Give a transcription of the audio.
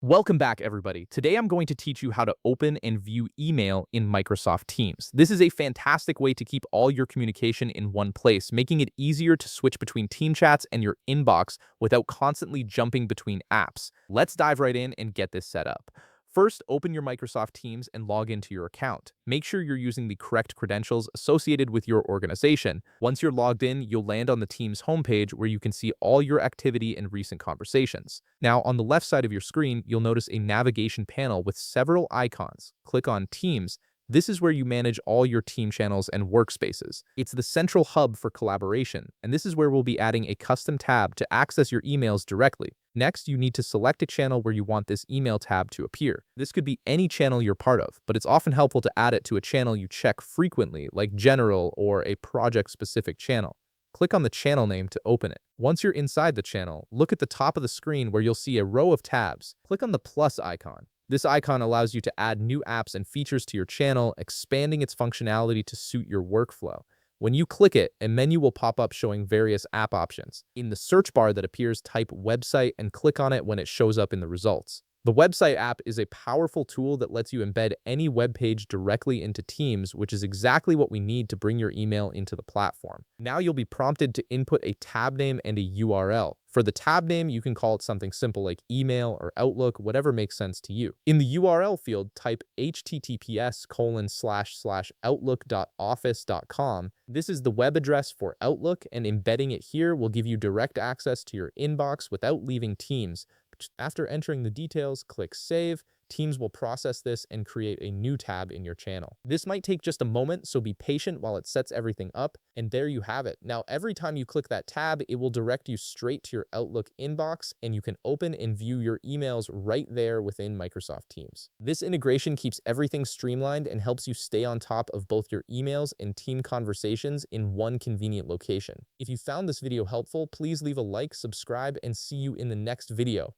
Welcome back, everybody. Today I'm going to teach you how to open and view email in Microsoft Teams. This is a fantastic way to keep all your communication in one place, making it easier to switch between team chats and your inbox without constantly jumping between apps. Let's dive right in and get this set up. First, open your Microsoft Teams and log into your account. Make sure you're using the correct credentials associated with your organization. Once you're logged in, you'll land on the Teams homepage where you can see all your activity and recent conversations. Now, on the left side of your screen, you'll notice a navigation panel with several icons. Click on Teams. This is where you manage all your team channels and workspaces. It's the central hub for collaboration, and this is where we'll be adding a custom tab to access your emails directly. Next, you need to select a channel where you want this email tab to appear. This could be any channel you're part of, but it's often helpful to add it to a channel you check frequently, like General or a project-specific channel. Click on the channel name to open it. Once you're inside the channel, look at the top of the screen where you'll see a row of tabs. Click on the plus icon. This icon allows you to add new apps and features to your channel, expanding its functionality to suit your workflow. When you click it, a menu will pop up showing various app options. In the search bar that appears, type website and click on it when it shows up in the results. The website app is a powerful tool that lets you embed any web page directly into Teams, which is exactly what we need to bring your email into the platform. Now you'll be prompted to input a tab name and a URL. For the tab name, you can call it something simple like email or Outlook, whatever makes sense to you. In the URL field, type https://outlook.office.com. This is the web address for Outlook, and embedding it here will give you direct access to your inbox without leaving Teams. After entering the details, click Save. Teams will process this and create a new tab in your channel. This might take just a moment, so be patient while it sets everything up, and there you have it. Now, every time you click that tab, it will direct you straight to your Outlook inbox, and you can open and view your emails right there within Microsoft Teams. This integration keeps everything streamlined and helps you stay on top of both your emails and team conversations in one convenient location. If you found this video helpful, please leave a like, subscribe, and see you in the next video.